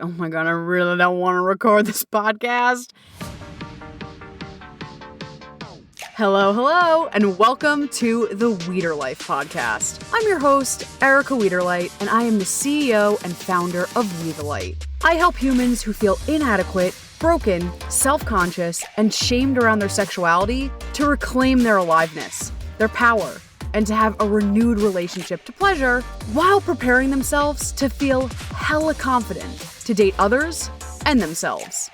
oh my God, I really don't want to record this podcast. Hello, and welcome to the Weeder Life podcast. I'm your host, Erica Weederlight, and I am the CEO and founder of Weederlight. I help humans who feel inadequate, broken, self-conscious, and shamed around their sexuality to reclaim their aliveness, their power, and to have a renewed relationship to pleasure while preparing themselves to feel hella confident to date others and themselves.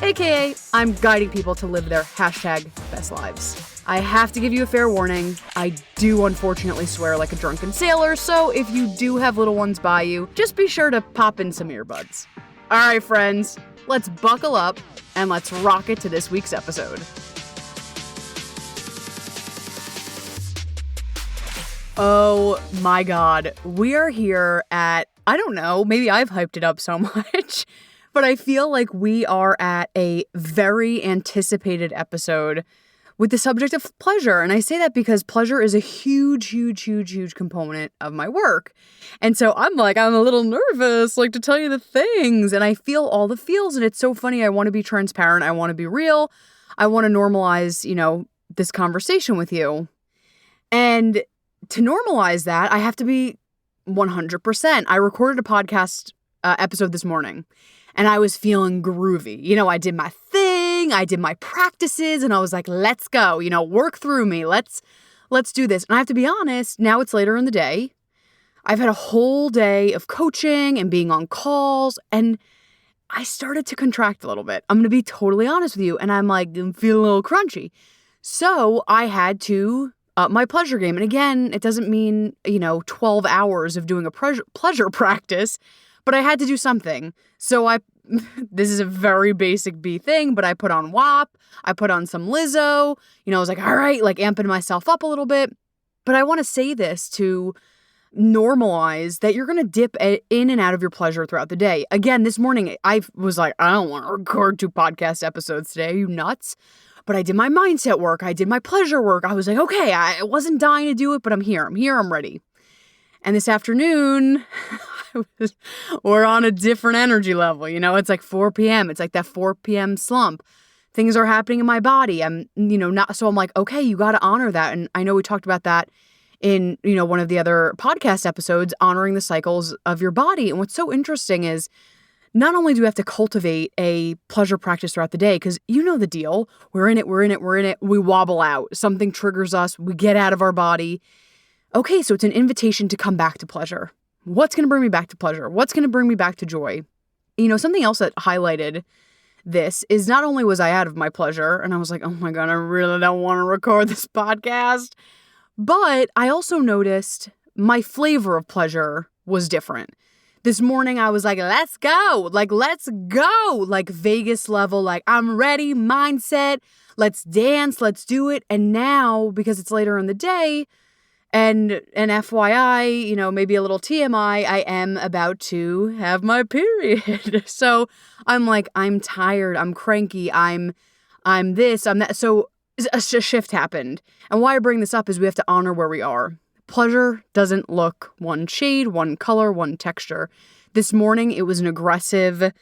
AKA, I'm guiding people to live their #best lives. I have to give you a fair warning. I do unfortunately swear like a drunken sailor, so if you do have little ones by you, just be sure to pop in some earbuds. All right, friends, let's buckle up and let's rock it to this week's episode. Oh my God, we are here at, I don't know, maybe I've hyped it up so much, but I feel like we are at a very anticipated episode with the subject of pleasure. And I say that because pleasure is a huge component of my work. And so I'm a little nervous, to tell you the things. And I feel all the feels. And it's so funny. I want to be transparent. I want to be real. I want to normalize, this conversation with you. And to normalize that, I have to be 100%. I recorded a podcast episode this morning. And I was feeling groovy. I did my thing, I did my practices, and I was like, let's go, work through me. Let's do this. And I have to be honest, now it's later in the day. I've had a whole day of coaching and being on calls, and I started to contract a little bit. I'm going to be totally honest with you. And I'm feeling a little crunchy. So I had to up my pleasure game. And again, it doesn't mean, 12 hours of doing a pleasure practice, but I had to do something. So this is a very basic B thing, but I put on WAP, I put on some Lizzo, I was all right, amping myself up a little bit. But I want to say this to normalize that you're going to dip in and out of your pleasure throughout the day. Again, this morning, I was I don't want to record 2 podcast episodes today. Are you nuts? But I did my mindset work. I did my pleasure work. I was okay, I wasn't dying to do it, but I'm here, I'm ready. And this afternoon, we're on a different energy level. It's 4 p.m. It's that 4 p.m. slump. Things are happening in my body. I'm, not, so I'm okay, you got to honor that. And I know we talked about that in, one of the other podcast episodes, honoring the cycles of your body. And what's so interesting is not only do we have to cultivate a pleasure practice throughout the day, because you know the deal. We're in it. We wobble out. Something triggers us. We get out of our body. Okay, so it's an invitation to come back to pleasure. What's going to bring me back to pleasure? What's going to bring me back to joy? Something else that highlighted this is not only was I out of my pleasure, and I was oh my God, I really don't want to record this podcast, but I also noticed my flavor of pleasure was different. This morning, I was let's go, let's go, Vegas level, I'm ready, mindset, let's dance, let's do it. And now, because it's later in the day, and an FYI, maybe a little TMI, I am about to have my period. So I'm I'm tired, I'm cranky, I'm this, I'm that. So a shift happened. And why I bring this up is we have to honor where we are. Pleasure doesn't look one shade, one color, one texture. This morning, it was an aggressive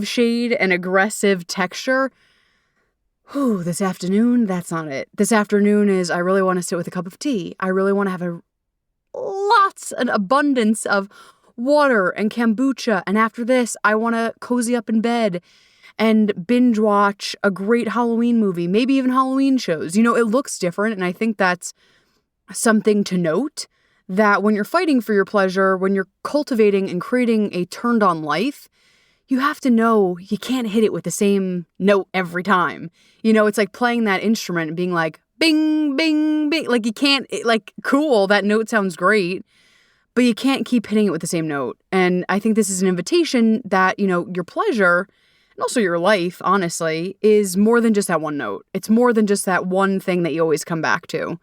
shade and aggressive texture. This afternoon, that's not it. This afternoon is I really want to sit with a cup of tea. I really want to have an abundance of water and kombucha. And after this, I want to cozy up in bed and binge watch a great Halloween movie, maybe even Halloween shows. It looks different. And I think that's something to note, that when you're fighting for your pleasure, when you're cultivating and creating a turned on life, you have to know you can't hit it with the same note every time. It's playing that instrument and being bing, bing, bing. You can't, cool, that note sounds great, but you can't keep hitting it with the same note. And I think this is an invitation that, your pleasure and also your life, honestly, is more than just that one note. It's more than just that one thing that you always come back to.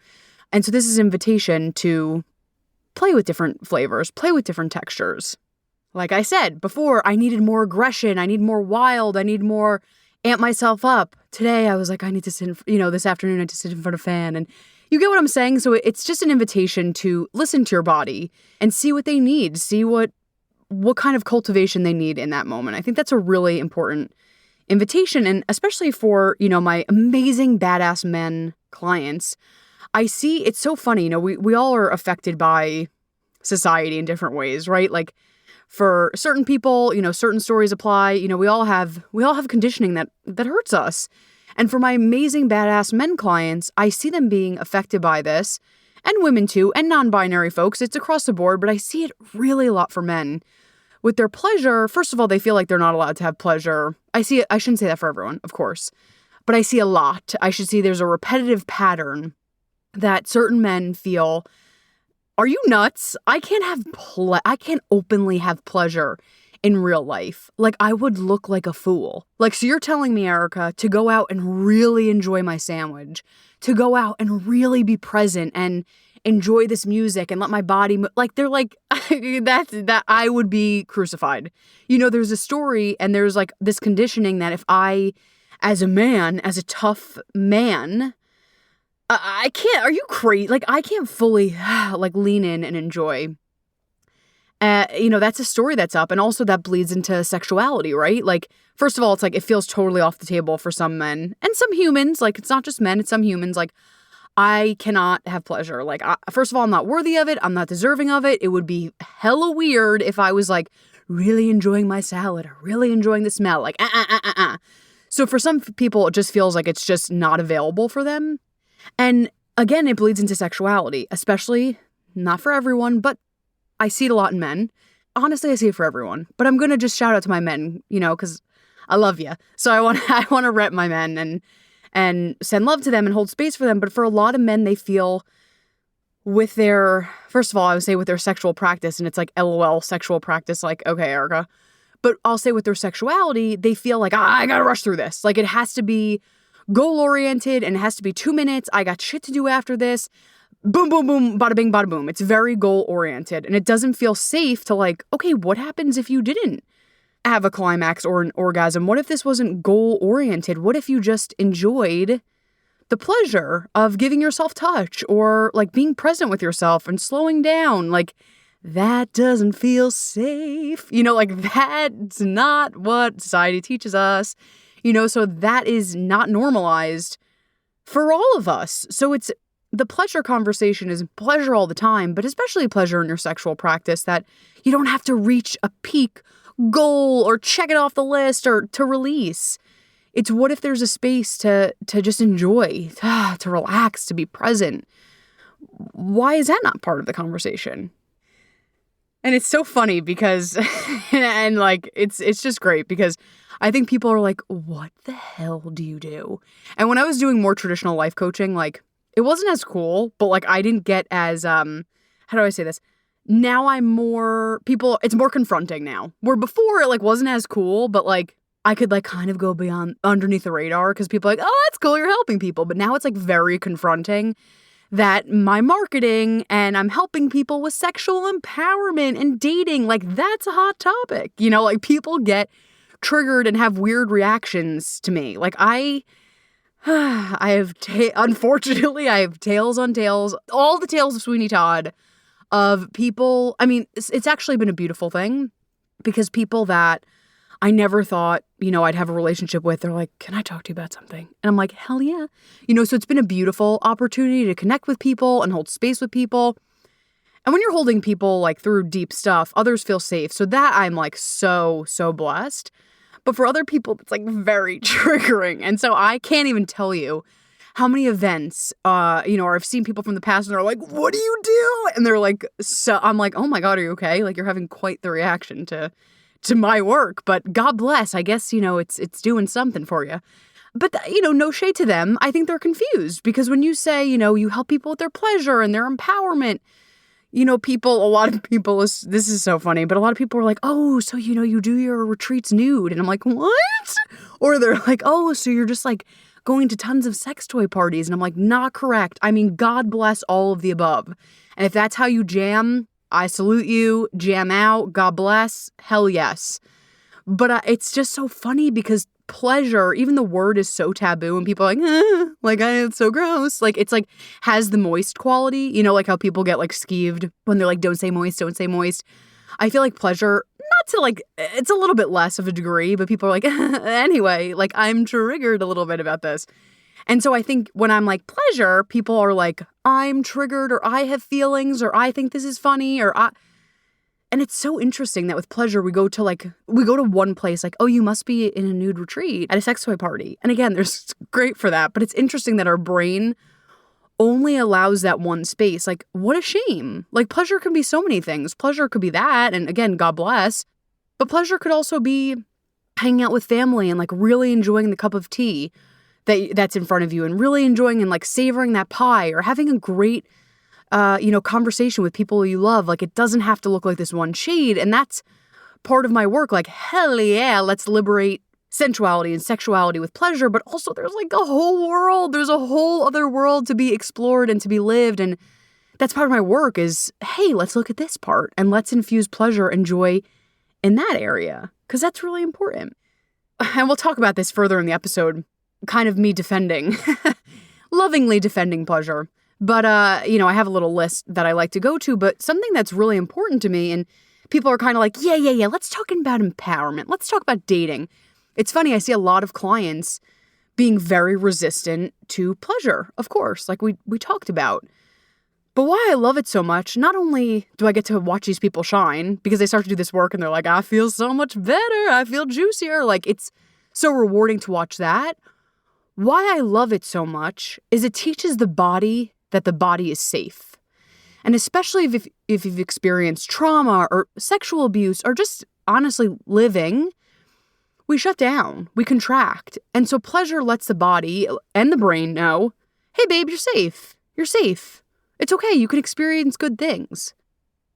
And so this is an invitation to play with different flavors, play with different textures. Like I said before, I needed more aggression. I need more wild. I need more amp myself up. Today, I was I need to sit, this afternoon, I had to sit in front of a fan. And you get what I'm saying? So it's just an invitation to listen to your body and see what they need, see what what kind of cultivation they need in that moment. I think that's a really important invitation. And especially for, my amazing badass men clients, I see it's so funny. We all are affected by society in different ways, right? Like for certain people, certain stories apply. We all have conditioning that hurts us. And for my amazing badass men clients, I see them being affected by this, and women too, and non-binary folks. It's across the board, but I see it really a lot for men. With their pleasure, first of all, they feel like they're not allowed to have pleasure. I shouldn't say that for everyone, of course, but I see a lot. I should see there's a repetitive pattern that certain men feel, are you nuts? I can't openly have pleasure in real life. Like, I would look like a fool. Like, so you're telling me, Erica, to go out and really enjoy my sandwich, to go out and really be present and enjoy this music and let my body like, they're like, that I would be crucified. There's a story and there's like this conditioning that if I, as a man, as a tough man, I can't, are you crazy? Like, I can't fully like lean in and enjoy. That's a story that's up. And also that bleeds into sexuality, right? Like, first of all, it's like, it feels totally off the table for some men and some humans. Like, it's not just men, it's some humans. Like, I cannot have pleasure. Like, first of all, I'm not worthy of it. I'm not deserving of it. It would be hella weird if I was like really enjoying my salad or really enjoying the smell. Like, So for some people, it just feels like it's just not available for them. And again, it bleeds into sexuality, especially not for everyone, but I see it a lot in men. Honestly, I see it for everyone. But I'm going to just shout out to my men, because I love you. So I want to rep my men and send love to them and hold space for them. But for a lot of men, they feel with their, first of all, I would say with their sexual practice, and it's like LOL sexual practice, like, okay, Erica. But I'll say with their sexuality, they feel like, I got to rush through this. Like, it has to be goal-oriented and it has to be 2 minutes. I got shit to do after this. Boom, boom, boom, bada bing, bada boom. It's very goal-oriented. And it doesn't feel safe to like, okay, what happens if you didn't have a climax or an orgasm? What if this wasn't goal-oriented? What if you just enjoyed the pleasure of giving yourself touch or like being present with yourself and slowing down? Like, that doesn't feel safe. Like, that's not what society teaches us. So that is not normalized for all of us. So it's the pleasure conversation is pleasure all the time, but especially pleasure in your sexual practice, that you don't have to reach a peak goal or check it off the list or to release. It's what if there's a space to just enjoy, to relax, to be present? Why is that not part of the conversation? And it's so funny because, and like, it's just great because I think people are like, what the hell do you do? And when I was doing more traditional life coaching, like, it wasn't as cool, but like, I didn't get as, how do I say this? Now it's more confronting now. Where before it like wasn't as cool, but like, I could like kind of go beyond underneath the radar because people are like, oh, that's cool, you're helping people. But now it's like very confronting that my marketing and I'm helping people with sexual empowerment and dating, like, that's a hot topic. Like, people get triggered and have weird reactions to me. Like, unfortunately, I have tales on tales, all the tales of Sweeney Todd of people. I mean, it's actually been a beautiful thing because people that I never thought, I'd have a relationship with, they're like, can I talk to you about something? And I'm like, hell yeah. So it's been a beautiful opportunity to connect with people and hold space with people. And when you're holding people like through deep stuff, others feel safe. So that I'm like so, so blessed. But for other people, it's like very triggering. And so I can't even tell you how many events, or I've seen people from the past and they're like, what do you do? And they're like, so I'm like, oh my God, are you okay? Like, you're having quite the reaction to my work, but God bless, I guess, it's doing something for you. But, no shade to them. I think they're confused because when you say, you help people with their pleasure and their empowerment, a lot of people, this is so funny, but a lot of people are like, oh, so, you do your retreats nude. And I'm like, what? Or they're like, oh, so you're just like going to tons of sex toy parties. And I'm like, not correct. I mean, God bless all of the above. And if that's how you jam, I salute you, jam out, God bless, hell yes. But it's just so funny because pleasure, even the word is so taboo and people are like, it's so gross. Like, it's like, has the moist quality, like how people get like skeeved when they're like, don't say moist, don't say moist. I feel like pleasure, to like, it's a little bit less of a degree, but people are like, anyway, like I'm triggered a little bit about this. And so I think when I'm like pleasure, people are like, I'm triggered, or I have feelings, or I think this is funny, and it's so interesting that with pleasure, we go to one place like, oh, you must be in a nude retreat at a sex toy party. And again, there's great for that, but it's interesting that our brain only allows that one space. Like, what a shame. Like, pleasure can be so many things. Pleasure could be that, and again, God bless. But pleasure could also be hanging out with family and like really enjoying the cup of tea that's in front of you, and really enjoying and like savoring that pie, or having a great conversation with people you love. Like, it doesn't have to look like this one shade. And that's part of my work. Like, hell yeah, let's liberate sensuality and sexuality with pleasure. But also there's like a whole world. There's a whole other world to be explored and to be lived. And that's part of my work is, hey, let's look at this part and let's infuse pleasure and joy in that area, because that's really important. And we'll talk about this further in the episode, kind of me defending, lovingly defending pleasure. But, I have a little list that I like to go to, but something that's really important to me, and people are kind of like, yeah, let's talk about empowerment. Let's talk about dating. It's funny, I see a lot of clients being very resistant to pleasure, of course, like we talked about. But why I love it so much, not only do I get to watch these people shine, because they start to do this work and they're like, I feel so much better, I feel juicier, like it's so rewarding to watch that. Why I love it so much is it teaches the body that the body is safe. And especially if you've experienced trauma or sexual abuse or just honestly living, we shut down, we contract. And so pleasure lets the body and the brain know, hey babe, you're safe. You're safe. It's okay, you can experience good things.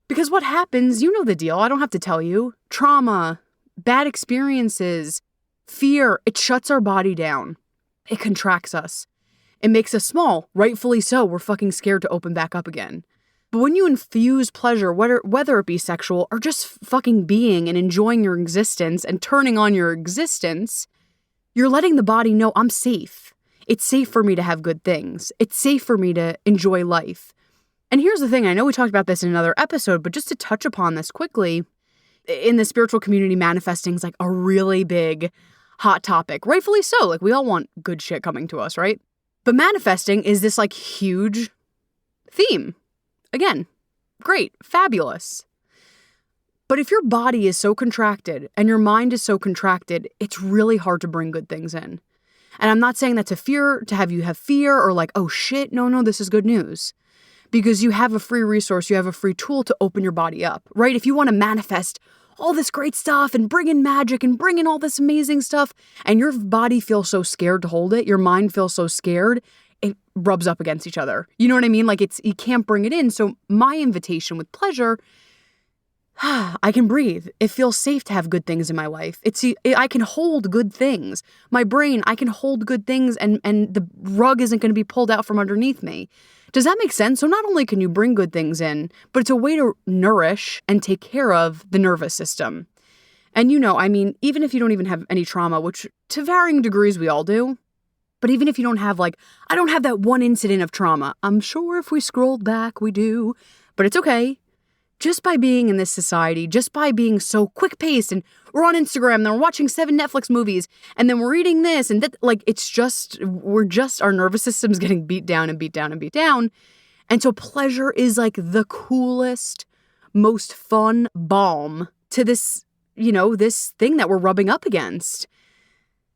Because what happens, you know the deal, I don't have to tell you. Trauma, bad experiences, fear, it shuts our body down. It contracts us. It makes us small, rightfully so. We're fucking scared to open back up again. But when you infuse pleasure, whether it be sexual or just fucking being and enjoying your existence and turning on your existence, you're letting the body know I'm safe. It's safe for me to have good things. It's safe for me to enjoy life. And here's the thing, I know we talked about this in another episode, but just to touch upon this quickly, in the spiritual community, manifesting is like a really big hot topic. Rightfully so. Like, we all want good shit coming to us, right? But manifesting is this like huge theme. Again, great, fabulous. But if your body is so contracted and your mind is so contracted, it's really hard to bring good things in. And I'm not saying that to have you have fear or like, oh shit, no, this is good news. Because you have a free resource, you have a free tool to open your body up, right? If you want to manifest all this great stuff and bring in magic and bring in all this amazing stuff, and your body feels so scared to hold it, your mind feels so scared, it rubs up against each other. You know what I mean? Like, you can't bring it in. So my invitation with pleasure, I can breathe. It feels safe to have good things in my life. I can hold good things. My brain, I can hold good things, and the rug isn't going to be pulled out from underneath me. Does that make sense? So not only can you bring good things in, but it's a way to nourish and take care of the nervous system. And even if you don't even have any trauma, which to varying degrees we all do, but even if you don't have I don't have that one incident of trauma. I'm sure if we scrolled back, we do, but it's okay. Just by being in this society, just by being so quick-paced, and we're on Instagram, and then we're watching 7 Netflix movies, and then we're eating this, and that, our nervous system's getting beat down and beat down and beat down. And so pleasure is like the coolest, most fun balm to this, this thing that we're rubbing up against.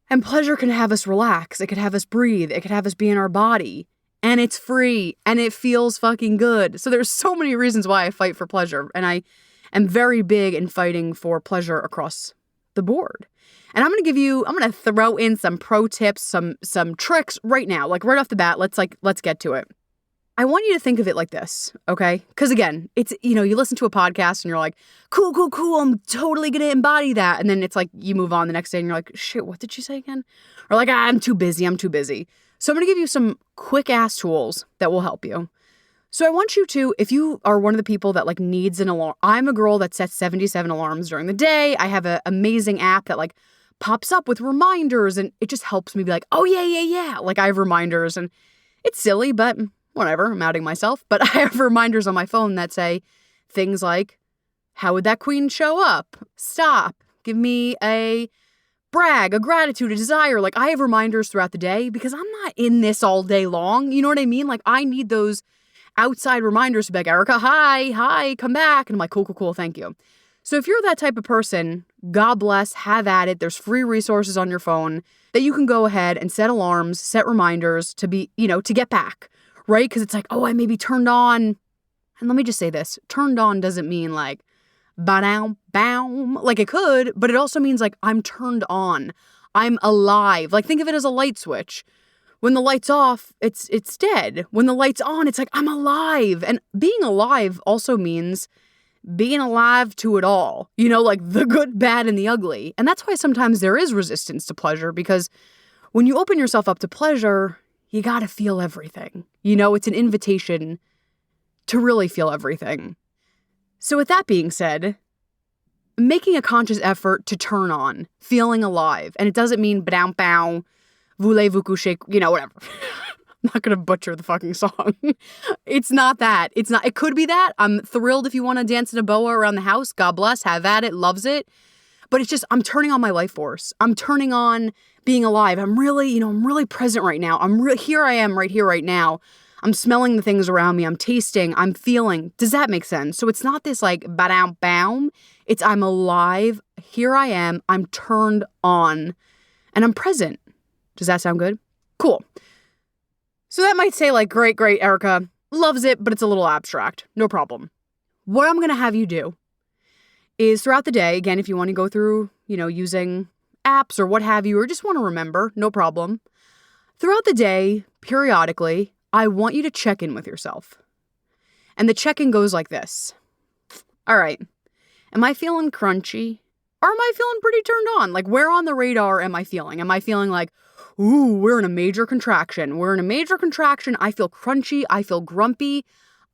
And pleasure can have us relax, it could have us breathe, it could have us be in our body. And it's free, and it feels fucking good. So there's so many reasons why I fight for pleasure, and I am very big in fighting for pleasure across the board. And I'm going to throw in some pro tips, some tricks right now, like right off the bat. Let's get to it. I want you to think of it like this, okay? Because again, it's, you listen to a podcast and you're like, cool, I'm totally going to embody that. And then it's like, you move on the next day and you're like, shit, what did you say again? Or like, I'm too busy. So I'm going to give you some quick ass tools that will help you. So I want you to, if you are one of the people that needs an alarm, I'm a girl that sets 77 alarms during the day. I have an amazing app that pops up with reminders, and it just helps me be like, oh yeah. I have reminders, and it's silly, but whatever, I'm outing myself. But I have reminders on my phone that say things like, How would that queen show up? Stop. Give me a brag, a gratitude, a desire. Like, I have reminders throughout the day because I'm not in this all day long. You know what I mean? Like, I need those outside reminders to be like, Erica, hi, come back. And I'm like, cool, thank you. So if you're that type of person, God bless, have at it. There's free resources on your phone that you can go ahead and set alarms, set reminders to be, to get back, right? Because it's like, oh, I may be turned on. And let me just say this, turned on doesn't mean like, ba-dow, bow, like it could, but it also means like I'm turned on. I'm alive. Like, think of it as a light switch. When the light's off, it's dead. When the light's on, it's like I'm alive. And being alive also means being alive to it all. Like the good, bad, and the ugly. And that's why sometimes there is resistance to pleasure, because when you open yourself up to pleasure, you got to feel everything. It's an invitation to really feel everything. So with that being said, making a conscious effort to turn on, feeling alive, and it doesn't mean ba-dow, bow, voulez-vous coucher, whatever. I'm not going to butcher the fucking song. It's not that. It could be that. I'm thrilled if you want to dance in a boa around the house. God bless, have at it, loves it. But it's just, I'm turning on my life force. I'm turning on being alive. I'm really present right now. Here I am right here, right now. I'm smelling the things around me. I'm tasting. I'm feeling. Does that make sense? So it's not this like ba-dow, bow. It's I'm alive. Here I am. I'm turned on. And I'm present. Does that sound good? Cool. So that might say like, great, Erica. Loves it, but it's a little abstract. No problem. What I'm going to have you do is throughout the day, again, if you want to go through, using apps or what have you, or just want to remember, no problem. Throughout the day, periodically, I want you to check in with yourself. And the check-in goes like this. All right. Am I feeling crunchy? Or am I feeling pretty turned on? Like, where on the radar am I feeling? Am I feeling like, ooh, we're in a major contraction. I feel crunchy. I feel grumpy.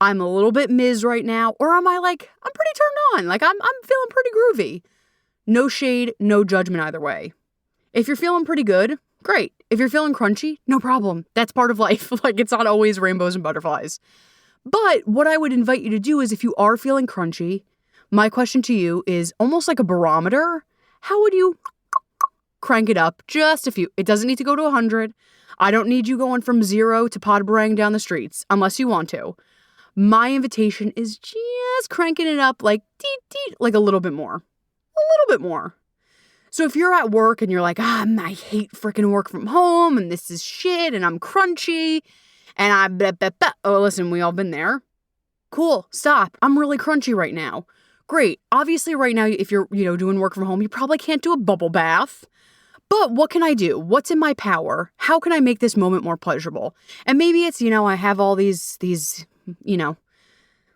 I'm a little bit Ms. right now. Or am I like, I'm pretty turned on. Like, I'm feeling pretty groovy. No shade, no judgment either way. If you're feeling pretty good, great. If you're feeling crunchy, no problem. That's part of life. Like, it's not always rainbows and butterflies. But what I would invite you to do is, if you are feeling crunchy, my question to you is almost like a barometer. How would you crank it up just a few? It doesn't need to go to 100. I don't need you going from 0 to pot brang down the streets unless you want to. My invitation is just cranking it up like deet, like a little bit more. A little bit more. So if you're at work and you're like, I hate freaking work from home and this is shit and I'm crunchy and oh, listen, we all been there. Cool, stop. I'm really crunchy right now. Great. Obviously right now, if you're, doing work from home, you probably can't do a bubble bath. But what can I do? What's in my power? How can I make this moment more pleasurable? And maybe it's, I have all these,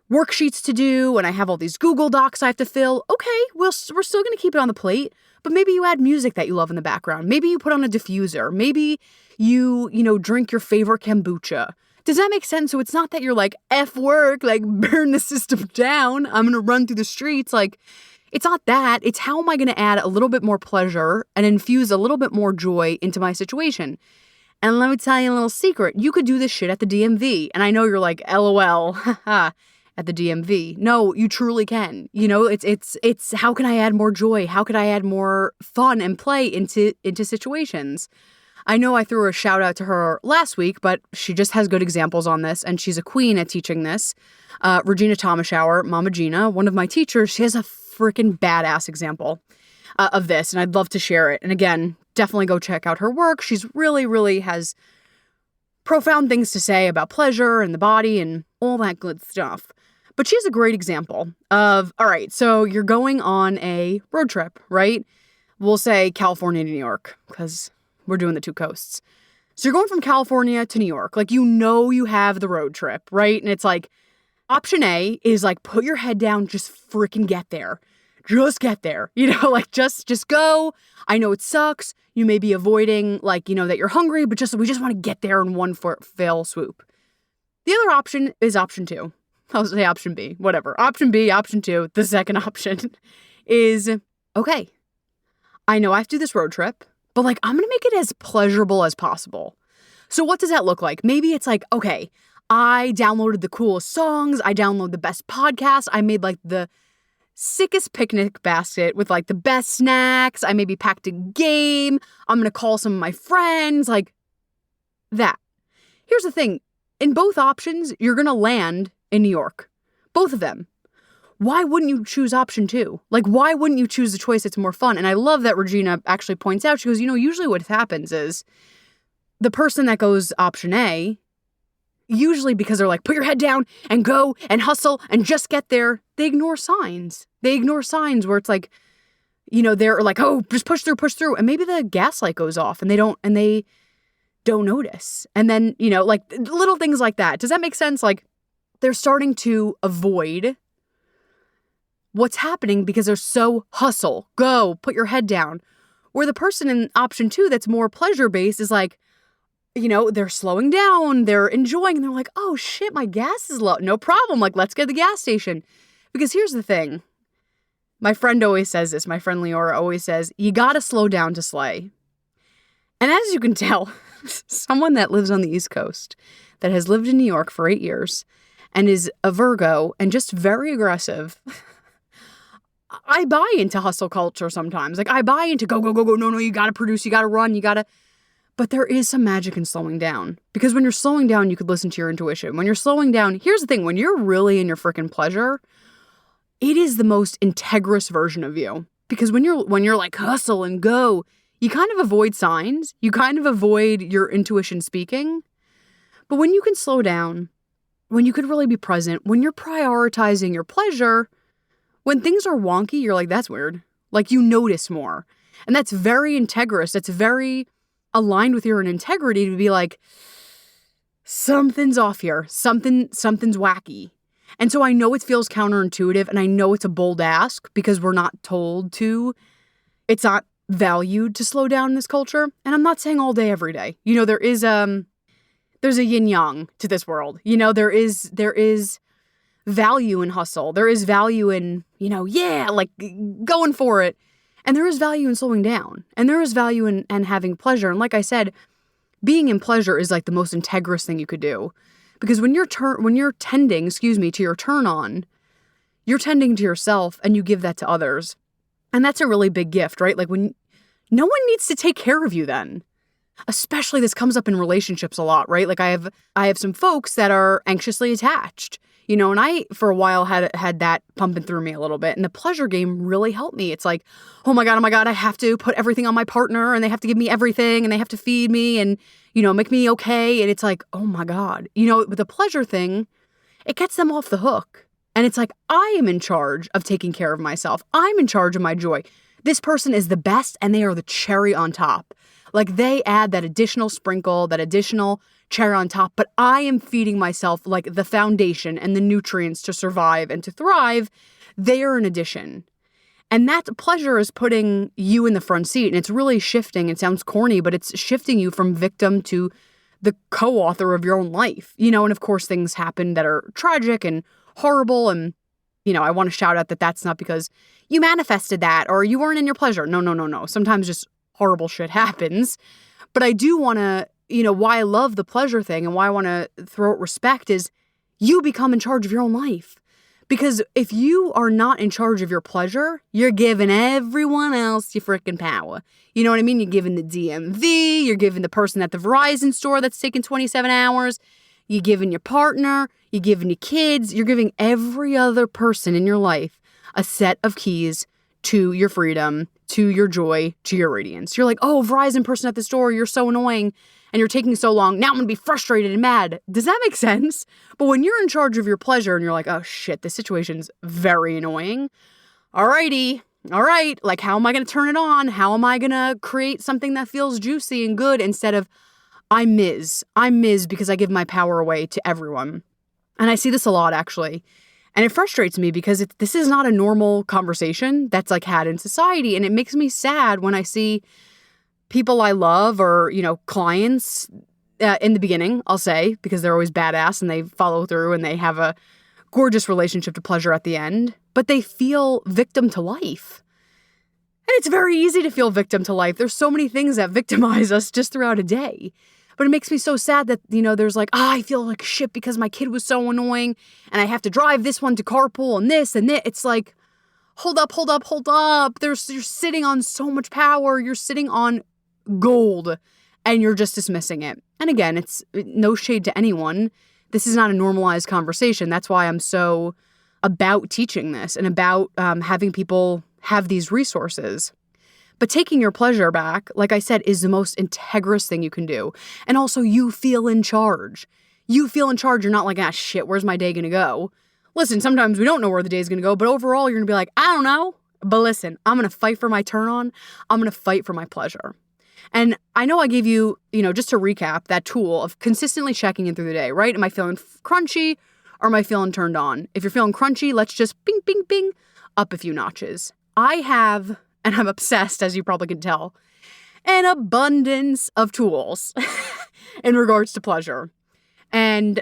worksheets to do and I have all these Google Docs I have to fill. Okay, we're still going to keep it on the plate. But maybe you add music that you love in the background. Maybe you put on a diffuser. Maybe you, drink your favorite kombucha. Does that make sense? So it's not that you're like, F work, like burn the system down. I'm going to run through the streets. Like, it's not that. It's how am I going to add a little bit more pleasure and infuse a little bit more joy into my situation? And let me tell you a little secret. You could do this shit at the DMV. And I know you're like, LOL, haha. At the DMV. No, you truly can. It's how can I add more joy? How could I add more fun and play into situations? I know I threw a shout out to her last week, but she just has good examples on this, and she's a queen at teaching this. Regina Thomashower, Mama Gina, one of my teachers, she has a freaking badass example of this, and I'd love to share it. And again, definitely go check out her work. She's really has profound things to say about pleasure and the body and all that good stuff. But she has a great example of, all right, so you're going on a road trip, right? We'll say California to New York, because we're doing the two coasts. So you're going from California to New York. Like, you have the road trip, right? And it's like, option A is like, put your head down, just freaking get there. Just get there. Like, just go. I know it sucks. You may be avoiding, like, that you're hungry, but we just want to get there in one fell swoop. The other option is option 2. I'll say option B, whatever. Option B, option 2, the second option is, okay, I know I have to do this road trip, but like, I'm going to make it as pleasurable as possible. So what does that look like? Maybe it's like, okay, I downloaded the coolest songs. I downloaded the best podcasts. I made like the sickest picnic basket with like the best snacks. I maybe packed a game. I'm going to call some of my friends, like that. Here's the thing. In both options, you're going to land in New York. Both of them. Why wouldn't you choose option 2? Like, why wouldn't you choose the choice that's more fun? And I love that Regina actually points out, she goes, usually what happens is the person that goes option A, usually because they're like, put your head down and go and hustle and just get there, they ignore signs. They ignore signs where it's like, they're like, oh, just push through. And maybe the gas light goes off and they don't notice. And then, like little things like that. Does that make sense? Like they're starting to avoid what's happening because they're so hustle, go, put your head down. Where the person in option 2 that's more pleasure-based is like, they're slowing down, they're enjoying, and they're like, oh shit, my gas is low. No problem. Like, let's get to the gas station. Because here's the thing. My friend always says this. My friend Leora always says, you gotta slow down to slay. And as you can tell, someone that lives on the East Coast, that has lived in New York for 8 years, and is a Virgo, and just very aggressive, I buy into hustle culture sometimes. Like, I buy into go. No, you gotta produce, you gotta run, But there is some magic in slowing down. Because when you're slowing down, you could listen to your intuition. When you're slowing down, here's the thing. When you're really in your freaking pleasure, it is the most integrous version of you. Because when you're like hustle and go, you kind of avoid signs. You kind of avoid your intuition speaking. But when you can slow down, when you could really be present, when you're prioritizing your pleasure, when things are wonky, you're like, that's weird. Like, you notice more. And that's very integrous. That's very aligned with your integrity to be like, something's off here. Something's wacky. And so I know it feels counterintuitive, and I know it's a bold ask because we're not told to. It's not valued to slow down in this culture. And I'm not saying all day, every day. There's a yin yang to this world. There is value in hustle. There is value in, like going for it. And there is value in slowing down. And there is value in having pleasure. And like I said, being in pleasure is like the most integrous thing you could do. Because when you're tending to your turn on, you're tending to yourself and you give that to others. And that's a really big gift, right? Like when no one needs to take care of you then. Especially this comes up in relationships a lot, right? Like I have some folks that are anxiously attached, and I, for a while, had that pumping through me a little bit. And the pleasure game really helped me. It's like, oh my God, I have to put everything on my partner and they have to give me everything and they have to feed me and, make me okay. And it's like, oh my God, with the pleasure thing, it gets them off the hook. And it's like, I am in charge of taking care of myself. I'm in charge of my joy. This person is the best and they are the cherry on top. Like they add that additional sprinkle, that additional cherry on top, but I am feeding myself like the foundation and the nutrients to survive and to thrive. They are an addition. And that pleasure is putting you in the front seat. And it's really shifting. It sounds corny, but it's shifting you from victim to the co-author of your own life. And of course things happen that are tragic and horrible. And, I want to shout out that that's not because you manifested that or you weren't in your pleasure. No. Sometimes just horrible shit happens. But I do want to, why I love the pleasure thing and why I want to throw it respect is you become in charge of your own life. Because if you are not in charge of your pleasure, you're giving everyone else your freaking power. You know what I mean? You're giving the DMV, you're giving the person at the Verizon store that's taking 27 hours, you're giving your partner, you're giving your kids, you're giving every other person in your life a set of keys to your freedom, to your joy, to your radiance. You're like, oh, Verizon person at the store, you're so annoying and you're taking so long. Now I'm going to be frustrated and mad. Does that make sense? But when you're in charge of your pleasure and you're like, oh shit, this situation's very annoying. Alrighty. All right. Like, how am I going to turn it on? How am I going to create something that feels juicy and good instead of I'm Ms. because I give my power away to everyone. And I see this a lot actually. And it frustrates me because this is not a normal conversation that's like had in society. And it makes me sad when I see people I love or, clients in the beginning, I'll say, because they're always badass and they follow through and they have a gorgeous relationship to pleasure at the end, but they feel victim to life. And it's very easy to feel victim to life. There's so many things that victimize us just throughout a day. But it makes me so sad that, there's like, I feel like shit because my kid was so annoying and I have to drive this one to carpool and this and that. It's like, hold up, hold up, hold up. You're sitting on so much power. You're sitting on gold and you're just dismissing it. And again, it's no shade to anyone. This is not a normalized conversation. That's why I'm so about teaching this and about having people have these resources. But taking your pleasure back, like I said, is the most integrous thing you can do. And also, you feel in charge. You feel in charge. You're not like, shit, where's my day going to go? Listen, sometimes we don't know where the day's going to go, but overall, you're going to be like, I don't know. But listen, I'm going to fight for my turn on. I'm going to fight for my pleasure. And I know I gave you, just to recap, that tool of consistently checking in through the day, right? Am I feeling crunchy or am I feeling turned on? If you're feeling crunchy, let's just bing, bing, bing, up a few notches. I have, and I'm obsessed, as you probably can tell, an abundance of tools in regards to pleasure. And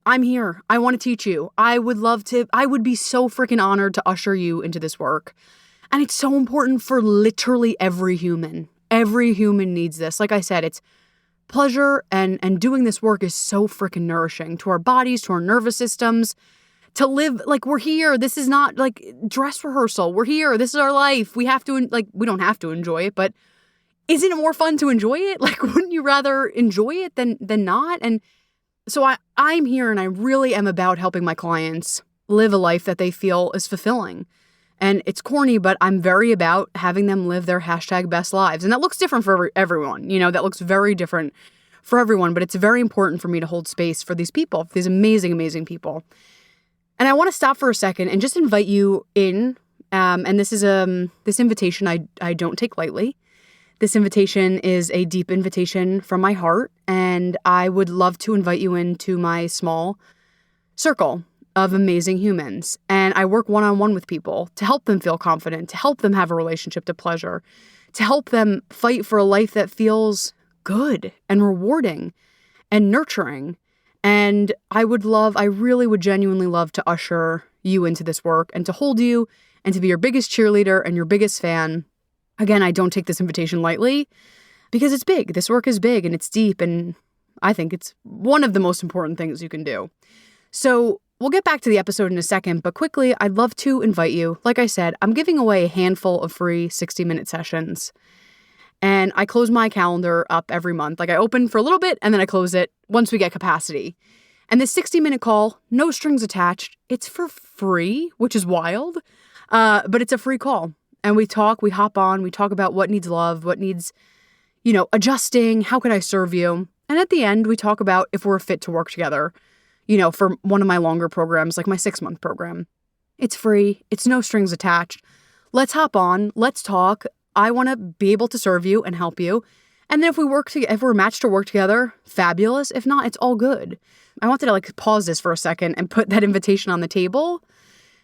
I'm here. I want to teach you. I would be so freaking honored to usher you into this work. And it's so important for literally every human. Every human needs this. Like I said, it's pleasure and doing this work is so freaking nourishing to our bodies, to our nervous systems, to live like we're here. This is not like dress rehearsal. We're here. This is our life. We don't have to enjoy it, but isn't it more fun to enjoy it? Like, wouldn't you rather enjoy it than not? And so I'm here and I really am about helping my clients live a life that they feel is fulfilling. And it's corny, but I'm very about having them live their #best lives. And that looks different for everyone. That looks very different for everyone. But it's very important for me to hold space for these people, these amazing, amazing people. And I want to stop for a second and just invite you in. And this is this invitation I don't take lightly. This invitation is a deep invitation from my heart. And I would love to invite you into my small circle of amazing humans. And I work one-on-one with people to help them feel confident, to help them have a relationship to pleasure, to help them fight for a life that feels good and rewarding and nurturing. And I really would genuinely love to usher you into this work and to hold you and to be your biggest cheerleader and your biggest fan. Again, I don't take this invitation lightly because it's big. This work is big and it's deep. And I think it's one of the most important things you can do. So we'll get back to the episode in a second, but quickly, I'd love to invite you. Like I said, I'm giving away a handful of free 60-minute sessions. And I close my calendar up every month. Like I open for a little bit and then I close it once we get capacity. And this 60-minute call, no strings attached. It's for free, which is wild. But it's a free call. And we talk, we hop on, we talk about what needs love, what needs, adjusting, how can I serve you? And at the end, we talk about if we're fit to work together. For one of my longer programs, like my 6-month program. It's free. It's no strings attached. Let's hop on. Let's talk. I want to be able to serve you and help you. And then if we're matched to work together, fabulous. If not, it's all good. I wanted to pause this for a second and put that invitation on the table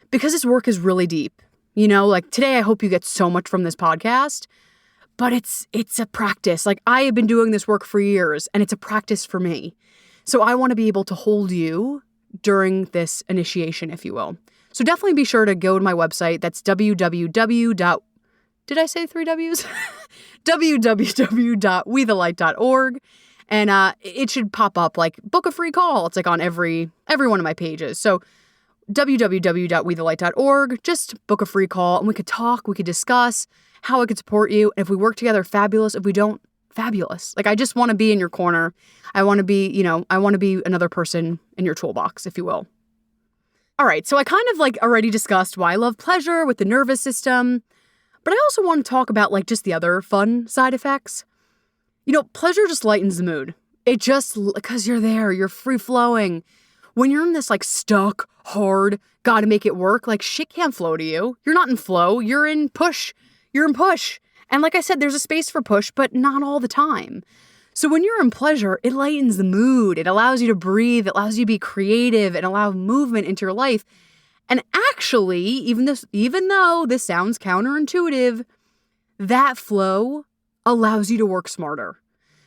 because this work is really deep. Today, I hope you get so much from this podcast, but it's a practice. I have been doing this work for years and it's a practice for me. So I want to be able to hold you during this initiation, if you will. So definitely be sure to go to my website. That's Did I say 3 W's? www.wethelight.org. And it should pop up book a free call. It's on every one of my pages. So www.wethelight.org. Just book a free call and we could talk. We could discuss how I could support you. And if we work together, fabulous. If we don't, fabulous. I just want to be in your corner. I want to be, another person in your toolbox, if you will. All right. So I kind of already discussed why I love pleasure with the nervous system, but I also want to talk about just the other fun side effects. Pleasure just lightens the mood. It just, because you're there, you're free flowing. When you're in this stuck, hard, gotta make it work, shit can't flow to you. You're not in flow. You're in push. And like I said, there's a space for push, but not all the time. So when you're in pleasure, it lightens the mood. It allows you to breathe. It allows you to be creative and allow movement into your life. And actually, even though this sounds counterintuitive, that flow allows you to work smarter.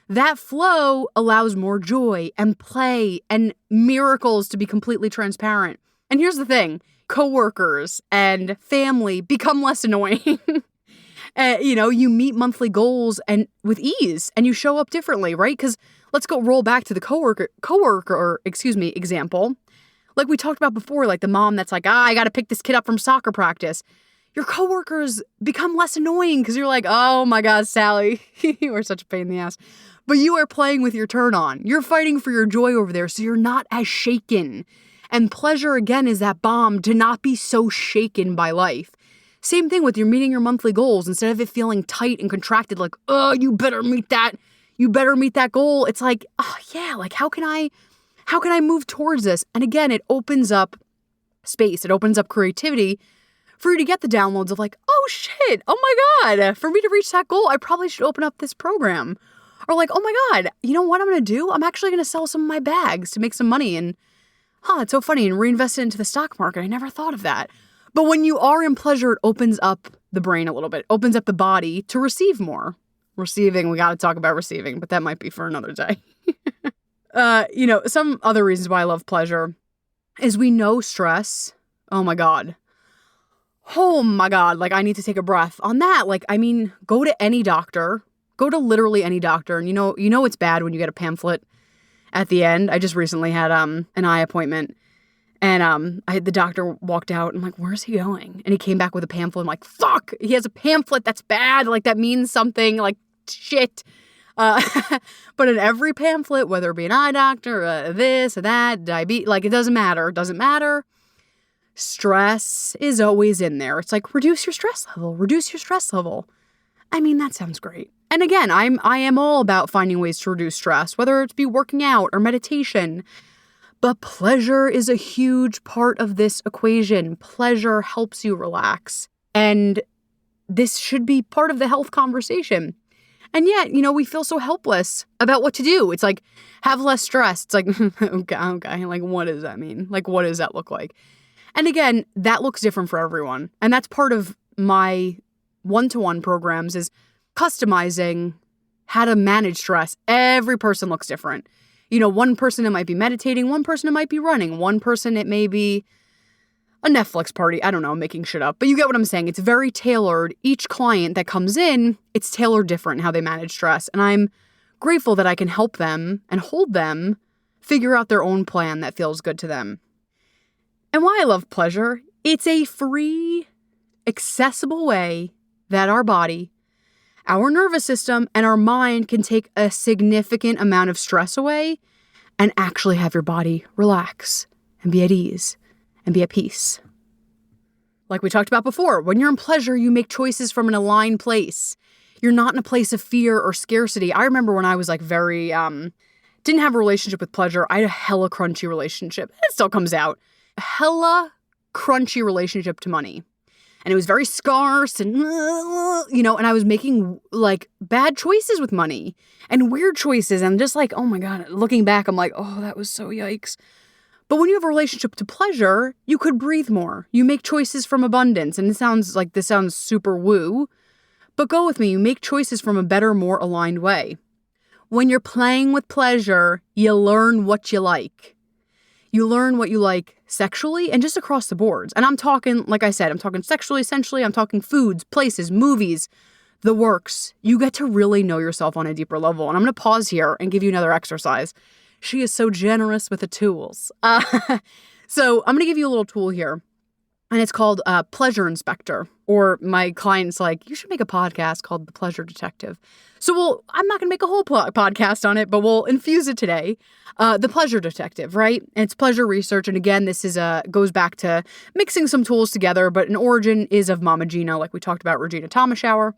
That flow allows more joy and play and miracles, to be completely transparent. And here's the thing, coworkers and family become less annoying. You meet monthly goals and with ease and you show up differently, right? Because let's roll back to the coworker example. Like we talked about before, like the mom that's like, I got to pick this kid up from soccer practice. Your coworkers become less annoying because you're like, oh my God, Sally, you are such a pain in the ass. But you are playing with your turn on. You're fighting for your joy over there, so you're not as shaken. And pleasure, again, is that balm to not be so shaken by life. Same thing with you're meeting your monthly goals. Instead of it feeling tight and contracted, like, oh, you better meet that. You better meet that goal. It's like, oh yeah, like how can I move towards this? And again, it opens up space. It opens up creativity for you to get the downloads of like, oh shit, oh my God, for me to reach that goal, I probably should open up this program. Or like, oh my God, you know what I'm going to do? I'm actually going to sell some of my bags to make some money and, it's so funny, and reinvest it into the stock market. I never thought of that. But when you are in pleasure, it opens up the brain a little bit, opens up the body to receive more. Receiving, we got to talk about receiving, but that might be for another day. Some other reasons why I love pleasure is we know stress. Oh my God. Like I need to take a breath on that. Like, I mean, go to any doctor, go to literally any doctor. And you know, it's bad when you get a pamphlet at the end. I just recently had, an eye appointment and, the doctor walked out and I'm like, where's he going? And he came back with a pamphlet. I'm like, fuck, he has a pamphlet. That's bad. Like that means something, like shit. But in every pamphlet, whether it be an eye doctor, this or that, diabetes, like it doesn't matter. It doesn't matter. Stress is always in there. It's like, reduce your stress level. I mean, that sounds great. And again, I am all about finding ways to reduce stress, whether it be working out or meditation. But pleasure is a huge part of this equation. Pleasure helps you relax. And this should be part of the health conversation. And yet, we feel so helpless about what to do. It's like, have less stress. It's like, okay. Like, what does that mean? Like, what does that look like? And again, that looks different for everyone. And that's part of my one-to-one programs is customizing how to manage stress. Every person looks different. One person it might be meditating, one person it might be running, one person it may be a Netflix party. I don't know, I'm making shit up. But you get what I'm saying. It's very tailored. Each client that comes in, it's tailored different how they manage stress. And I'm grateful that I can help them and hold them figure out their own plan that feels good to them. And why I love pleasure, it's a free, accessible way that our body, our nervous system, and our mind can take a significant amount of stress away and actually have your body relax and be at ease and be at peace. Like we talked about before, when you're in pleasure, you make choices from an aligned place. You're not in a place of fear or scarcity. I remember when I was like very, didn't have a relationship with pleasure. I had a hella crunchy relationship. It still comes out. A hella crunchy relationship to money. And it was very scarce and, and I was making like bad choices with money and weird choices. And just like, oh my God, looking back, I'm like, oh, that was so yikes. But when you have a relationship to pleasure, you could breathe more. You make choices from abundance. And this sounds super woo, but go with me. You make choices from a better, more aligned way. When you're playing with pleasure, you learn what you like. You learn what you like sexually and just across the boards. And I'm talking, like I said, I'm talking sexually, essentially. I'm talking foods, places, movies, the works. You get to really know yourself on a deeper level. And I'm going to pause here and give you another exercise. She is so generous with the tools. So I'm going to give you a little tool here. And it's called Pleasure Inspector. Or my client's like, you should make a podcast called The Pleasure Detective. So I'm not going to make a whole podcast on it, but we'll infuse it today. The Pleasure Detective, right? And it's pleasure research. And again, this goes back to mixing some tools together, but an origin is of Mama Gina, like we talked about Regina Thomashower.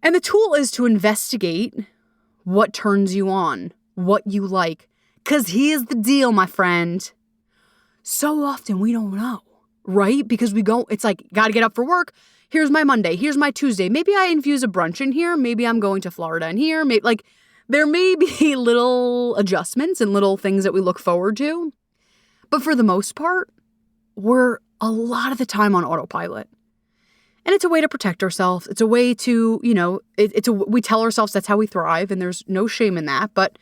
And the tool is to investigate what turns you on, what you like. Because here's the deal, my friend. So often we don't know. Right? Because it's like, got to get up for work. Here's my Monday. Here's my Tuesday. Maybe I infuse a brunch in here. Maybe I'm going to Florida in here. There may be little adjustments and little things that we look forward to. But for the most part, we're a lot of the time on autopilot. And it's a way to protect ourselves. It's a way to, we tell ourselves that's how we thrive. And there's no shame in that. But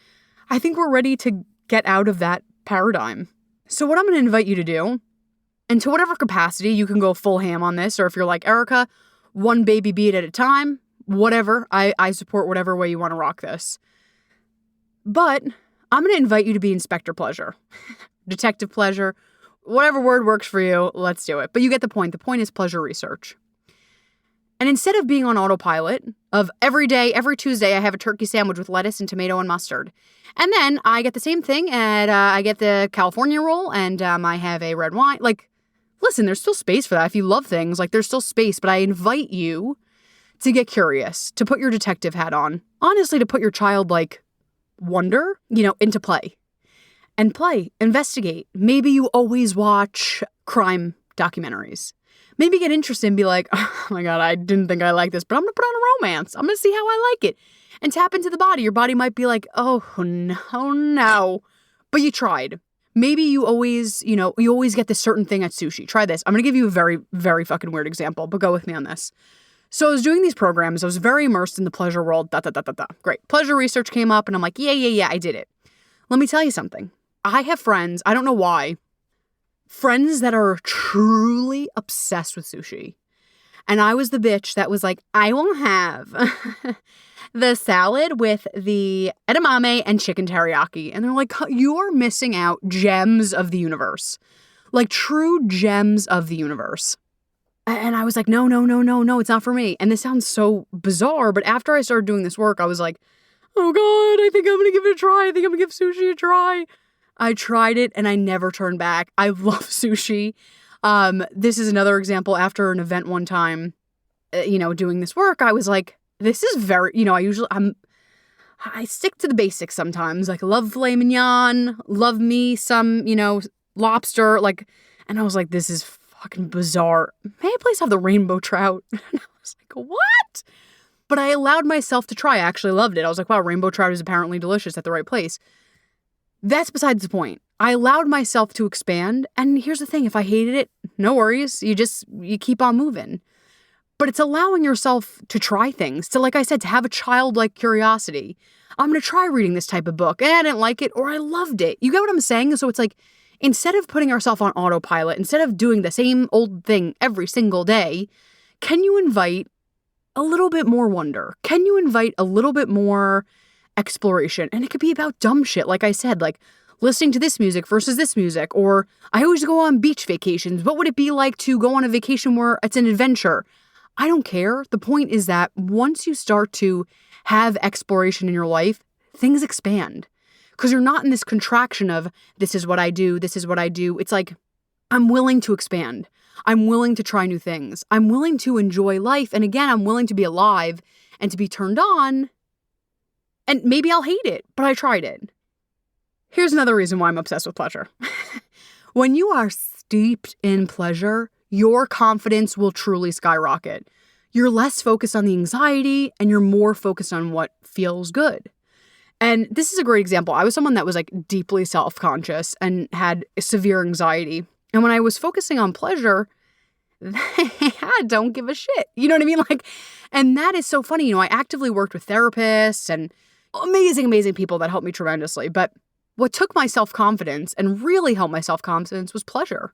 I think we're ready to get out of that paradigm. So what I'm going to invite you to do, and to whatever capacity, you can go full ham on this, or if you're like Erica, one baby beat at a time, whatever. I support whatever way you want to rock this. But I'm going to invite you to be Inspector Pleasure. detective pleasure, whatever word works for you, let's do it. But you get the point. The point is pleasure research. And instead of being on autopilot of every day, every Tuesday, I have a turkey sandwich with lettuce and tomato and mustard. And then I get the same thing, and I get the California roll, and I have a red wine. Like, listen, there's still space for that. If you love things, like, there's still space. But I invite you to get curious, to put your detective hat on. Honestly, to put your childlike wonder, into play. And play, investigate. Maybe you always watch crime documentaries. Maybe get interested and be like, oh my God, I didn't think I liked this, but I'm going to put on a romance. I'm going to see how I like it. And tap into the body. Your body might be like, oh no. But you tried. Maybe you always get this certain thing at sushi. Try this. I'm going to give you a very, very fucking weird example, but go with me on this. So I was doing these programs. I was very immersed in the pleasure world. Great. Pleasure research came up and I'm like, yeah, I did it. Let me tell you something. I have friends, I don't know why, friends that are truly obsessed with sushi. And I was the bitch that was like, I will have the salad with the edamame and chicken teriyaki. And they're like, you are missing out gems of the universe. Like true gems of the universe. And I was like, no, it's not for me. And this sounds so bizarre, but after I started doing this work, I was like, oh God, I think I'm going to give it a try. I think I'm going to give sushi a try. I tried it and I never turned back. I love sushi. This is another example. After an event one time, doing this work, I was like, this is very, I stick to the basics sometimes. Like, love filet mignon, love me some, lobster. Like, and I was like, this is fucking bizarre. May I please have the rainbow trout? And I was like, what? But I allowed myself to try. I actually loved it. I was like, wow, rainbow trout is apparently delicious at the right place. That's besides the point. I allowed myself to expand. And here's the thing. If I hated it, no worries. You keep on moving. But it's allowing yourself to try things. To, like I said, to have a childlike curiosity. I'm going to try reading this type of book. And I didn't like it or I loved it. You get what I'm saying? So it's like, instead of putting ourselves on autopilot, instead of doing the same old thing every single day, can you invite a little bit more wonder? Can you invite a little bit more exploration? And it could be about dumb shit, like I said, like listening to this music versus this music. Or I always go on beach vacations. What would it be like to go on a vacation where it's an adventure? I don't care. The point is that once you start to have exploration in your life, things expand. Because you're not in this contraction of, this is what I do, this is what I do. It's like, I'm willing to expand. I'm willing to try new things. I'm willing to enjoy life. And again, I'm willing to be alive and to be turned on. And maybe I'll hate it, but I tried it. Here's another reason why I'm obsessed with pleasure. When you are steeped in pleasure, your confidence will truly skyrocket. You're less focused on the anxiety and you're more focused on what feels good. And this is a great example. I was someone that was like deeply self-conscious and had severe anxiety. And when I was focusing on pleasure, I don't give a shit. You know what I mean? Like, and that is so funny. I actively worked with therapists and amazing people that helped me tremendously. But what took my self-confidence and really helped my self-confidence was pleasure.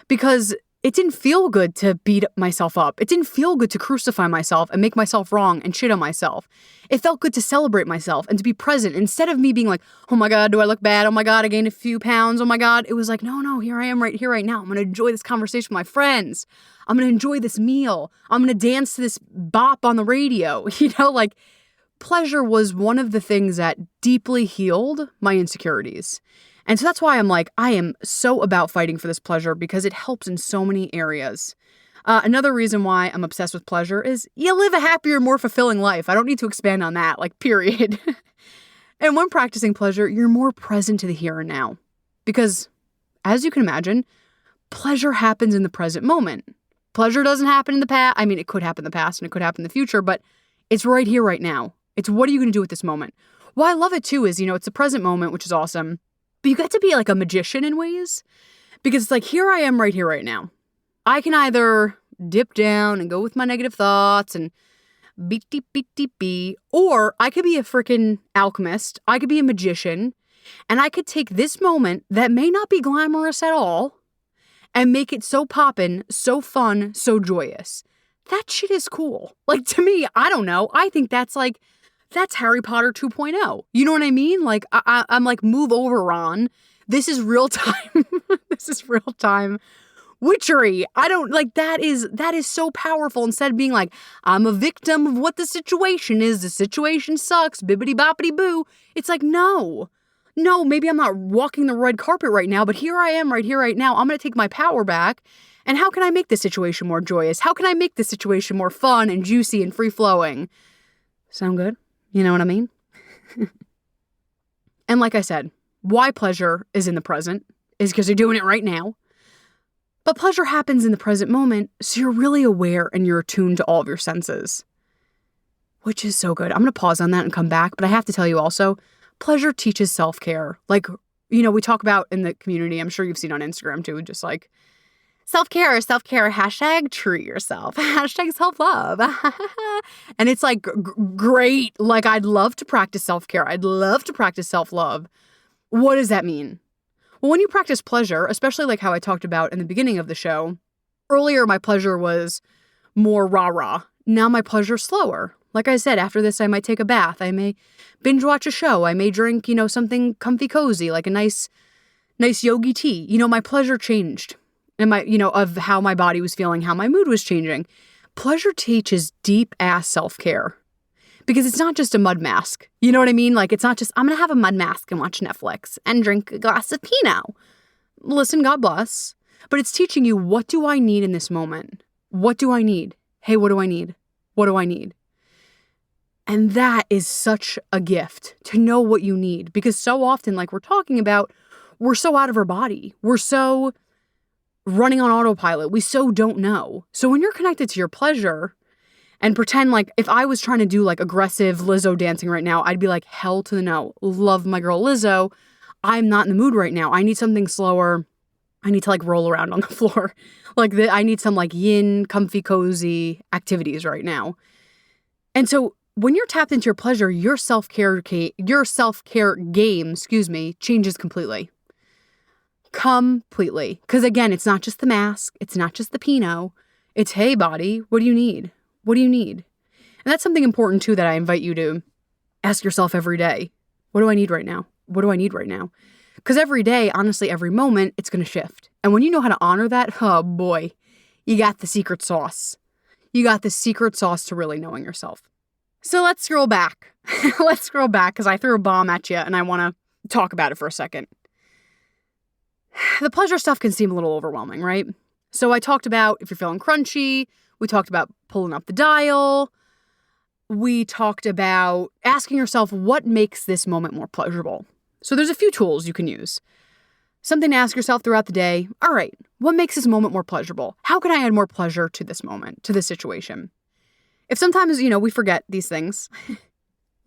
Because it didn't feel good to beat myself up. It didn't feel good to crucify myself and make myself wrong and shit on myself. It felt good to celebrate myself and to be present instead of me being like, oh my God, do I look bad? Oh my God, I gained a few pounds. Oh my God. It was like, no, here I am right here, right now. I'm going to enjoy this conversation with my friends. I'm going to enjoy this meal. I'm going to dance to this bop on the radio. Like pleasure was one of the things that deeply healed my insecurities. And so that's why I'm like, I am so about fighting for this pleasure because it helps in so many areas. Another reason why I'm obsessed with pleasure is you live a happier, more fulfilling life. I don't need to expand on that, like, period. And when practicing pleasure, you're more present to the here and now. Because, as you can imagine, pleasure happens in the present moment. Pleasure doesn't happen in the past. I mean, it could happen in the past and it could happen in the future, but it's right here, right now. It's what are you going to do with this moment? Why I love it, too, is, it's the present moment, which is awesome. But you get to be like a magician in ways because it's like, here I am right here, right now. I can either dip down and go with my negative thoughts and beep, or I could be a freaking alchemist. I could be a magician and I could take this moment that may not be glamorous at all and make it so poppin', so fun, so joyous. That shit is cool. Like, to me, I don't know. I think that's Harry Potter 2.0. You know what I mean? Like, I'm like, move over, Ron. This is real time. This is real time witchery. I don't like that is so powerful. Instead of being like, I'm a victim of what the situation is. The situation sucks. Bibbity boppity boo. It's like, no, maybe I'm not walking the red carpet right now, but here I am right here, right now. I'm going to take my power back. And how can I make this situation more joyous? How can I make this situation more fun and juicy and free flowing? Sound good? You know what I mean? And like I said, why pleasure is in the present is because you're doing it right now. But pleasure happens in the present moment, so you're really aware and you're attuned to all of your senses, which is so good. I'm going to pause on that and come back, but I have to tell you also, pleasure teaches self-care. Like, we talk about in the community, I'm sure you've seen on Instagram too, just like, self-care, hashtag treat yourself, hashtag self-love. And it's like, great. Like, I'd love to practice self-care. I'd love to practice self-love. What does that mean? Well, when you practice pleasure, especially like how I talked about in the beginning of the show, earlier my pleasure was more rah-rah. Now my pleasure's slower. Like I said, after this, I might take a bath. I may binge watch a show. I may drink, something comfy cozy, like a nice yogi tea. My pleasure changed. And of how my body was feeling, how my mood was changing. Pleasure teaches deep-ass self-care. Because it's not just a mud mask. You know what I mean? Like, it's not just, I'm going to have a mud mask and watch Netflix and drink a glass of Pinot. Listen, God bless. But it's teaching you, what do I need in this moment? What do I need? Hey, what do I need? What do I need? And that is such a gift, to know what you need. Because so often, like we're talking about, we're so out of our body. We're so running on autopilot. We so don't know. So when you're connected to your pleasure, and pretend like if I was trying to do like aggressive Lizzo dancing right now, I'd be like, hell to the no. Love my girl Lizzo. I'm not in the mood right now. I need something slower. I need to like roll around on the floor. I need some like yin, comfy, cozy activities right now. And so when you're tapped into your pleasure, your self-care game, changes completely. Completely. Because again, it's not just the mask. It's not just the Pinot. It's, hey, body, what do you need? What do you need? And that's something important, too, that I invite you to ask yourself every day. What do I need right now? What do I need right now? Because every day, honestly, every moment, it's going to shift. And when you know how to honor that, oh boy, you got the secret sauce. You got the secret sauce to really knowing yourself. So let's scroll back. Let's scroll back because I threw a bomb at you and I want to talk about it for a second. The pleasure stuff can seem a little overwhelming, right? So I talked about if you're feeling crunchy. We talked about pulling up the dial. We talked about asking yourself what makes this moment more pleasurable. So there's a few tools you can use. Something to ask yourself throughout the day. All right, what makes this moment more pleasurable? How can I add more pleasure to this moment, to this situation? If sometimes, we forget these things,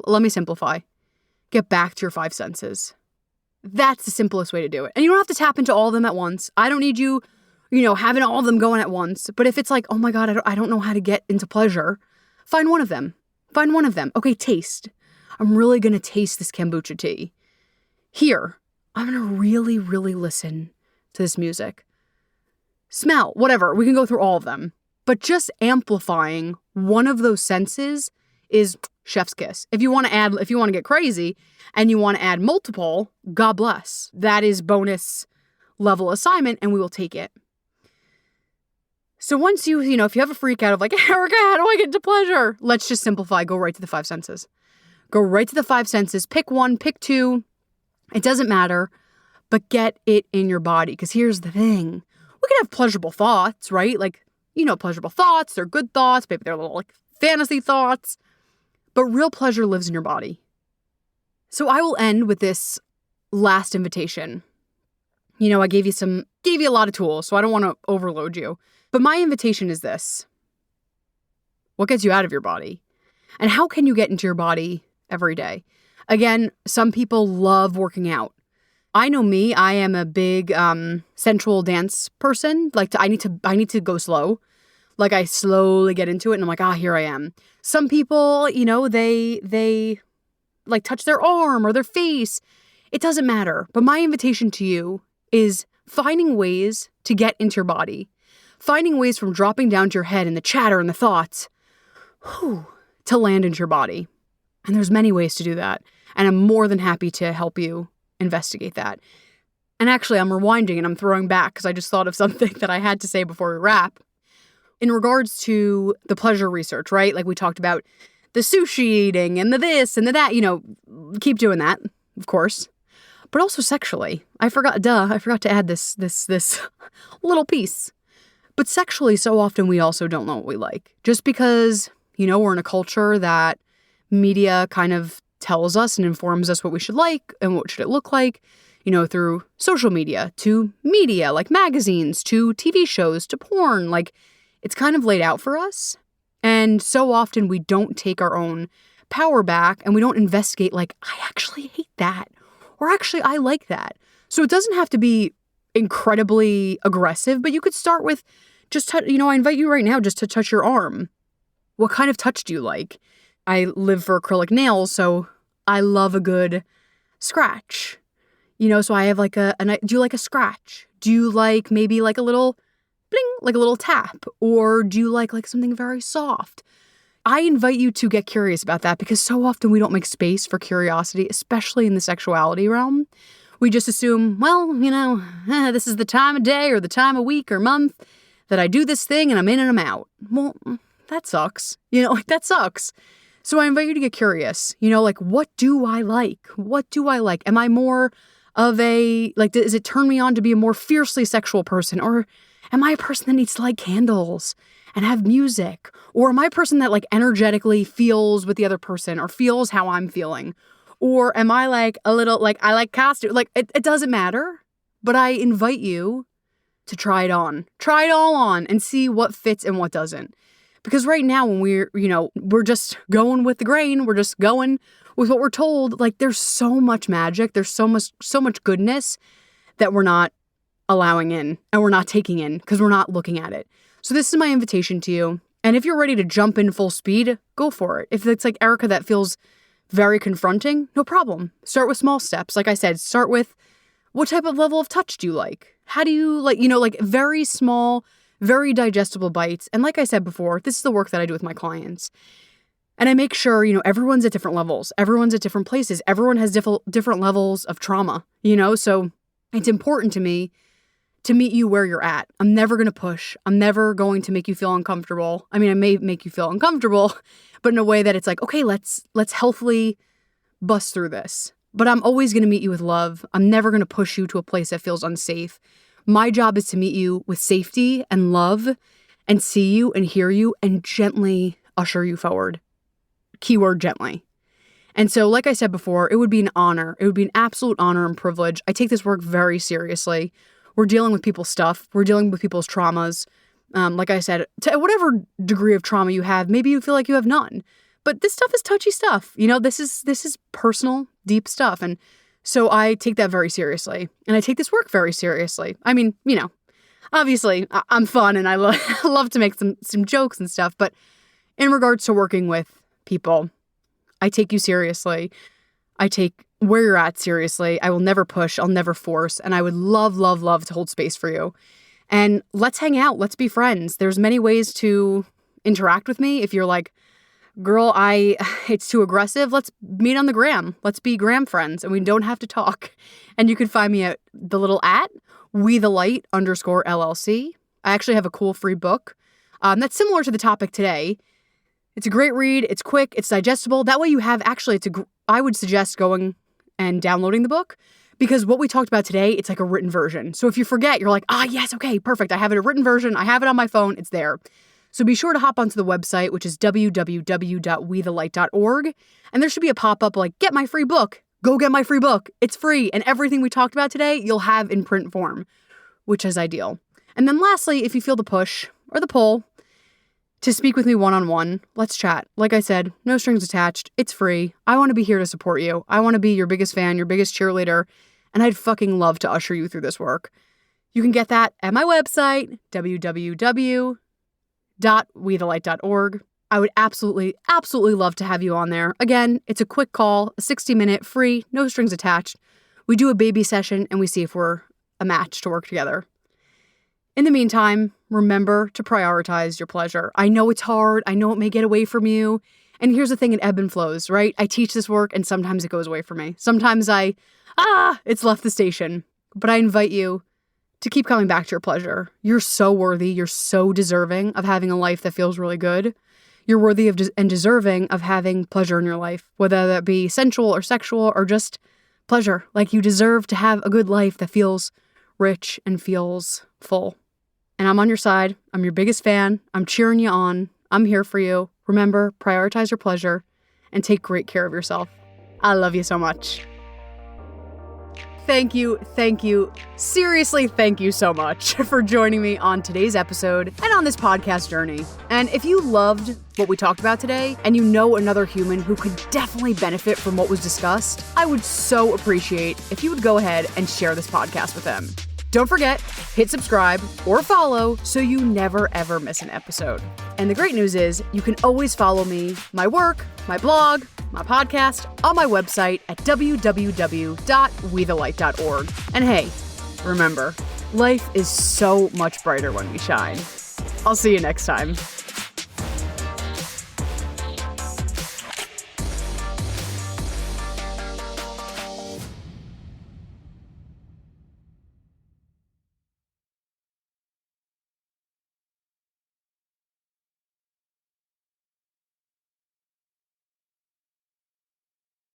let me simplify. Get back to your 5 senses. That's the simplest way to do it. And you don't have to tap into all of them at once. I don't need you having all of them going at once. But if it's like, oh my God, I don't know how to get into pleasure, find one of them. Find one of them. Okay, taste. I'm really going to taste this kombucha tea. Hear. I'm going to really, really listen to this music. Smell. Whatever. We can go through all of them. But just amplifying one of those senses is chef's kiss. If you want to get crazy and you want to add multiple, God bless. That is bonus level assignment and we will take it. So once if you have a freak out of like, Erica, how do I get to pleasure? Let's just simplify. Go right to the 5 senses. Go right to the 5 senses. Pick one, pick 2. It doesn't matter, but get it in your body. Because here's the thing. We can have pleasurable thoughts, right? Like, pleasurable thoughts. They're good thoughts. Maybe they're little like fantasy thoughts. But real pleasure lives in your body. So I will end with this last invitation. I gave you a lot of tools, so I don't want to overload you. But my invitation is this. What gets you out of your body? And how can you get into your body every day? Again, some people love working out. I know me, I am a big sensual dance person. Like I need to go slow. Like I slowly get into it and I'm like, here I am. Some people, they like touch their arm or their face. It doesn't matter. But my invitation to you is finding ways to get into your body. Finding ways from dropping down to your head and the chatter and the thoughts to land into your body. And there's many ways to do that. And I'm more than happy to help you investigate that. And actually, I'm rewinding and I'm throwing back because I just thought of something that I had to say before we wrap. In regards to the pleasure research, right? Like we talked about the sushi eating and the this and the that, keep doing that, of course. But also sexually. I forgot to add this little piece. But sexually, so often we also don't know what we like. Just because, we're in a culture that media kind of tells us and informs us what we should like and what should it look like, through social media, to media, like magazines, to TV shows, to porn. Like, it's kind of laid out for us. And so often we don't take our own power back and we don't investigate, like, I actually hate that. Or actually, I like that. So it doesn't have to be incredibly aggressive, but you could start with just, I invite you right now just to touch your arm. What kind of touch do you like? I live for acrylic nails, so I love a good scratch. So I have do you like a scratch? Do you like maybe like a little bling, like a little tap? Or do you like something very soft? I invite you to get curious about that because so often we don't make space for curiosity, especially in the sexuality realm. We just assume, well, this is the time of day or the time of week or month that I do this thing and I'm in and I'm out. Well, that sucks. That sucks. So I invite you to get curious. What do I like? What do I like? Am I more of does it turn me on to be a more fiercely sexual person? Or am I a person that needs to light candles and have music? Or am I a person that energetically feels with the other person or feels how I'm feeling? Or am I a little, I like costume? It doesn't matter, but I invite you to try it on. Try it all on and see what fits and what doesn't. Because right now when we're just going with the grain, we're just going with what we're told, there's so much magic, there's so much goodness that we're not allowing in and we're not taking in because we're not looking at it. So this is my invitation to you. And if you're ready to jump in full speed, go for it. If it's like Erica, that feels very confronting, no problem. Start with small steps. Like I said, start with what type of level of touch do you like? How do you very small, very digestible bites. And like I said before, this is the work that I do with my clients. And I make sure, everyone's at different levels. Everyone's at different places. Everyone has different levels of trauma, So it's important to me to meet you where you're at. I'm never going to push. I'm never going to make you feel uncomfortable. I mean, I may make you feel uncomfortable, but in a way that it's okay, let's healthily bust through this. But I'm always going to meet you with love. I'm never going to push you to a place that feels unsafe. My job is to meet you with safety and love and see you and hear you and gently usher you forward. Keyword gently. And so, like I said before, it would be an honor. It would be an absolute honor and privilege. I take this work very seriously. We're dealing with people's stuff. We're dealing with people's traumas. Like I said, to whatever degree of trauma you have, maybe you feel like you have none. But this stuff is touchy stuff. This is personal, deep stuff. And so I take that very seriously. And I take this work very seriously. I mean, obviously I'm fun and I love to make some jokes and stuff. But in regards to working with people, I take you seriously. I take where you're at seriously. I will never push. I'll never force. And I would love, love, love to hold space for you. And let's hang out. Let's be friends. There's many ways to interact with me. If you're like, girl, it's too aggressive, let's meet on the gram. Let's be gram friends and we don't have to talk. And you can find me at the little @WeTheLight_LLC. I actually have a cool free book that's similar to the topic today. It's a great read. It's quick. It's digestible. That way you have I would suggest going and downloading the book because what we talked about today, it's like a written version. So if you forget, you're like, yes, okay, perfect. I have it a written version. I have it on my phone. It's there. So be sure to hop onto the website, which is www.wethelight.org. And there should be a pop-up like, get my free book. Go get my free book. It's free. And everything we talked about today, you'll have in print form, which is ideal. And then lastly, if you feel the push or the pull to speak with me one-on-one, let's chat. Like I said, no strings attached. It's free. I want to be here to support you. I want to be your biggest fan, your biggest cheerleader. And I'd fucking love to usher you through this work. You can get that at my website, www.wethelight.org. I would absolutely, absolutely love to have you on there. Again, it's a quick call, a 60-minute, free, no strings attached. We do a baby session and we see if we're a match to work together. In the meantime, remember to prioritize your pleasure. I know it's hard. I know it may get away from you. And here's the thing, it ebb and flows, right? I teach this work and sometimes it goes away from me. Sometimes it's left the station. But I invite you to keep coming back to your pleasure. You're so worthy. You're so deserving of having a life that feels really good. You're worthy of and deserving of having pleasure in your life, whether that be sensual or sexual or just pleasure. Like, you deserve to have a good life that feels rich and feels full. And I'm on your side. I'm your biggest fan. I'm cheering you on. I'm here for you. Remember, prioritize your pleasure and take great care of yourself. I love you so much. Thank you, seriously thank you so much for joining me on today's episode and on this podcast journey. And if you loved what we talked about today and you know another human who could definitely benefit from what was discussed, I would so appreciate if you would go ahead and share this podcast with them. Don't forget, hit subscribe or follow so you never ever miss an episode. And the great news is you can always follow me, my work, my blog, my podcast on my website at www.wethelight.org. And hey, remember, life is so much brighter when we shine. I'll see you next time.